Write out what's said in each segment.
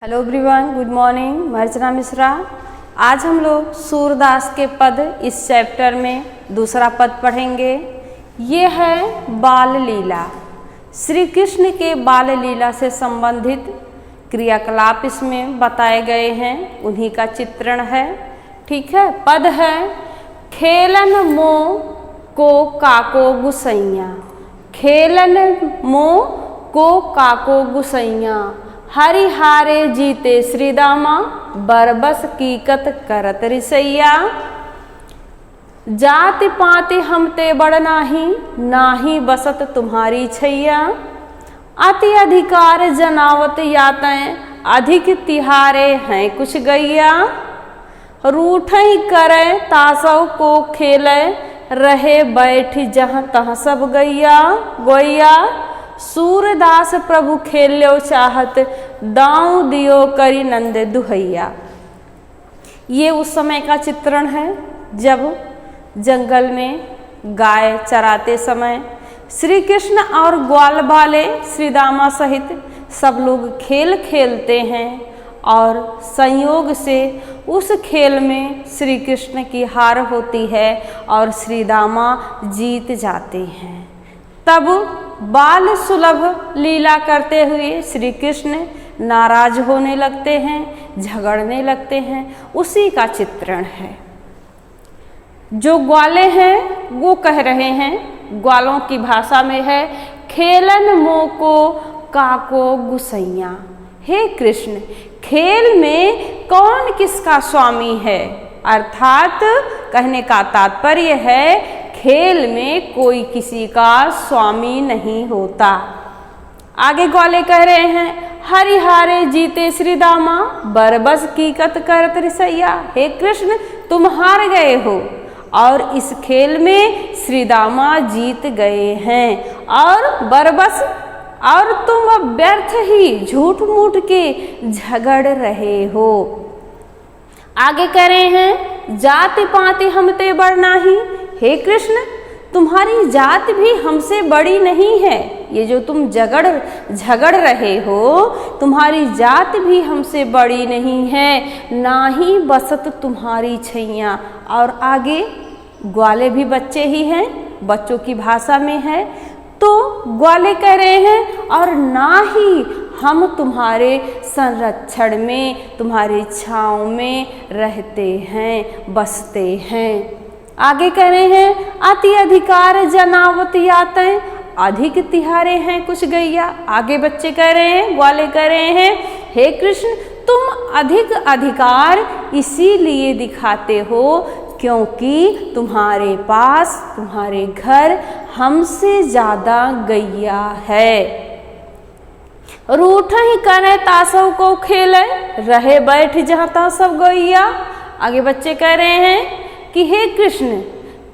Hello everyone, good morning. मैं अर्चना मिश्रा। आज हम लोग सूरदास के पद इस चैप्टर में दूसरा पद पढ़ेंगे। ये है बाल लीला। श्री कृष्ण के बाल लीला से संबंधित क्रियाकलाप इसमें बताए गए हैं, उन्हीं का चित्रण है। ठीक है। पद है खेलन मो को काको गुसैया, खेलन मो को काको गुसैया, हरिहारे जीते श्रीदामा, बरबस कीकत करत रिसैया। जाति पाति हमते बड़ नाही, नाही बसत तुम्हारी छैया। अति अधिकार जनावत यातें, अधिक तिहारे हैं कुछ गैया। रूठ ही करे तासव को खेले, रहे बैठ जहाँ तहाँ सब गैया गोया। सूरदास प्रभु खेल्यो चाहत, दाऊ दियो करी नंद दुहैया। ये उस समय का चित्रण है जब जंगल में गाय चराते समय श्री कृष्ण और ग्वाल वाले श्रीदामा सहित सब लोग खेल खेलते हैं और संयोग से उस खेल में श्री कृष्ण की हार होती है और श्रीदामा जीत जाते हैं। तब बाल सुलभ लीला करते हुए श्री कृष्ण नाराज होने लगते हैं, झगड़ने लगते हैं। उसी का चित्रण है। जो ग्वाले हैं वो कह रहे हैं, ग्वालों की भाषा में है खेलन मोको काको गुसैया। हे कृष्ण, खेल में कौन किसका स्वामी है? अर्थात कहने का तात्पर्य है खेल में कोई किसी का स्वामी नहीं होता। आगे ग्वाले कह रहे हैं हरिहारे जीते श्रीदामा, बरबस कीकत करत रिसैया। हे कृष्ण, तुम हार गए हो और इस खेल में श्रीदामा जीत गए हैं और बरबस, और तुम व्यर्थ ही झूठ मूठ के झगड़ रहे हो। आगे कह रहे हैं जाति पाति हमते बड़ नाही। हे कृष्ण, तुम्हारी जात भी हमसे बड़ी नहीं है। ये जो तुम झगड़ रहे हो, तुम्हारी जात भी हमसे बड़ी नहीं है, ना ही बसत तुम्हारी छैया। और आगे ग्वाले भी बच्चे ही हैं, बच्चों की भाषा में है। तो ग्वाले कह रहे हैं और ना ही हम तुम्हारे संरक्षण में, तुम्हारी छाँव में रहते हैं, बसते हैं। आगे कह रहे हैं अति अधिकार जनावत यातें, अधिक तिहारे हैं कुछ गैया। आगे बच्चे कह रहे हैं, ग्वाले कह रहे हैं हे कृष्ण, तुम अधिक अधिकार इसीलिए दिखाते हो क्योंकि तुम्हारे पास, तुम्हारे घर हमसे ज्यादा गैया है। रूठ ही करे तासव को खेले, रहे बैठ जहाँ तहाँ सब गैया। आगे बच्चे कह रहे हैं कि हे कृष्ण,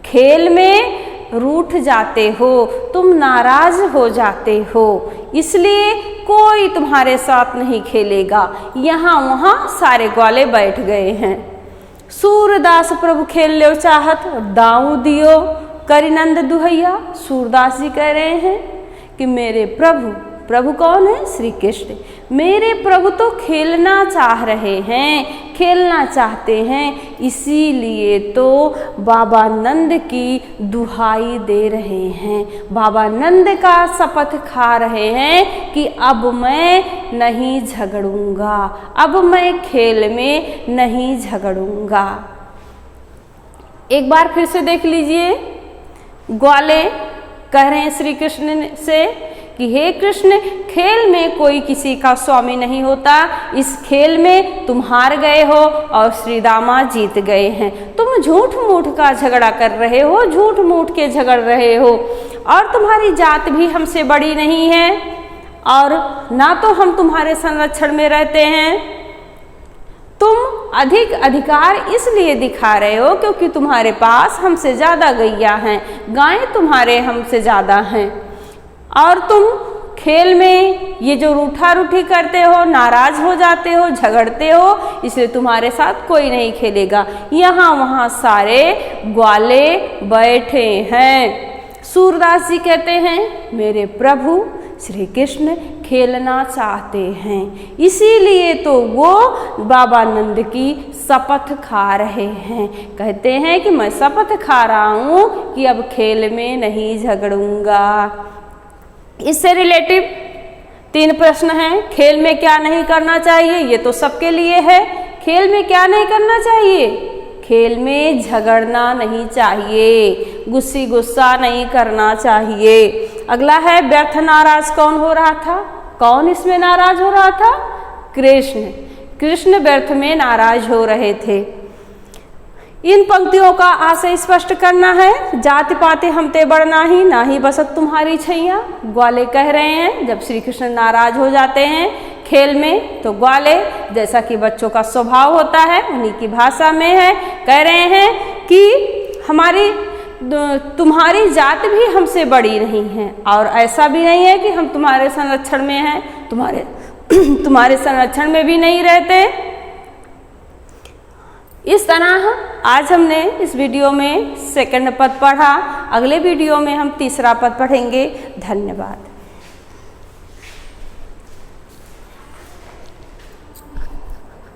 खेल में रूठ जाते हो, तुम नाराज हो जाते हो, इसलिए कोई तुम्हारे साथ नहीं खेलेगा। यहाँ वहाँ सारे ग्वाले बैठ गए हैं। सूरदास प्रभु खेल लो चाहत, दाऊ दियो करी नंद दुहैया। सूरदास जी कह रहे हैं कि मेरे प्रभु, प्रभु कौन है? श्री कृष्ण। मेरे प्रभु तो खेलना चाह रहे हैं, खेलना चाहते हैं, इसीलिए तो बाबा नंद की दुहाई दे रहे हैं, बाबा नंद का शपथ खा रहे हैं कि अब मैं नहीं झगड़ूंगा, अब मैं खेल में नहीं झगड़ूंगा। एक बार फिर से देख लीजिए। ग्वाले कह रहे हैं श्री कृष्ण से कि हे कृष्ण, खेल में कोई किसी का स्वामी नहीं होता, इस खेल में तुम हार गए हो और श्रीदामा जीत गए हैं। तुम झूठ मूठ का झगड़ा कर रहे हो, झूठ मूठ के झगड़ रहे हो, और तुम्हारी जात भी हमसे बड़ी नहीं है और ना तो हम तुम्हारे संरक्षण में रहते हैं। तुम अधिक अधिकार इसलिए दिखा रहे हो क्योंकि तुम्हारे पास हमसे ज्यादा गैया हैं, गायें तुम्हारे हमसे ज्यादा हैं, और तुम खेल में ये जो रूठा रूठी करते हो, नाराज हो जाते हो, झगड़ते हो, इसलिए तुम्हारे साथ कोई नहीं खेलेगा। यहाँ वहाँ सारे ग्वाले बैठे हैं। सूरदास जी कहते हैं मेरे प्रभु श्री कृष्ण खेलना चाहते हैं, इसीलिए तो वो बाबा नंद की शपथ खा रहे हैं। कहते हैं कि मैं शपथ खा रहा हूँ कि अब खेल में नहीं झगड़ूंगा। इससे रिलेटिव 3 प्रश्न हैं। खेल में क्या नहीं करना चाहिए, ये तो सबके लिए है। खेल में क्या नहीं करना चाहिए, खेल में झगड़ना नहीं चाहिए, गुस्सा नहीं करना चाहिए। अगला है व्यर्थ नाराज कौन हो रहा था, कौन इसमें नाराज हो रहा था, कृष्ण व्यर्थ में नाराज हो रहे थे। इन पंक्तियों का आशय स्पष्ट करना है। जाति पाति हमते बढ़ना ही, ना ही बसत तुम्हारी छैया। ग्वाले कह रहे हैं जब श्री कृष्ण नाराज हो जाते हैं खेल में, तो ग्वाले जैसा कि बच्चों का स्वभाव होता है उन्हीं की भाषा में है, कह रहे हैं कि तुम्हारी जात भी हमसे बड़ी नहीं है और ऐसा भी नहीं है कि हम तुम्हारे संरक्षण में हैं, तुम्हारे संरक्षण में भी नहीं रहते। इस तरह आज हमने इस वीडियो में 2nd पद पढ़ा। अगले वीडियो में हम 3रा पद पढ़ेंगे। धन्यवाद।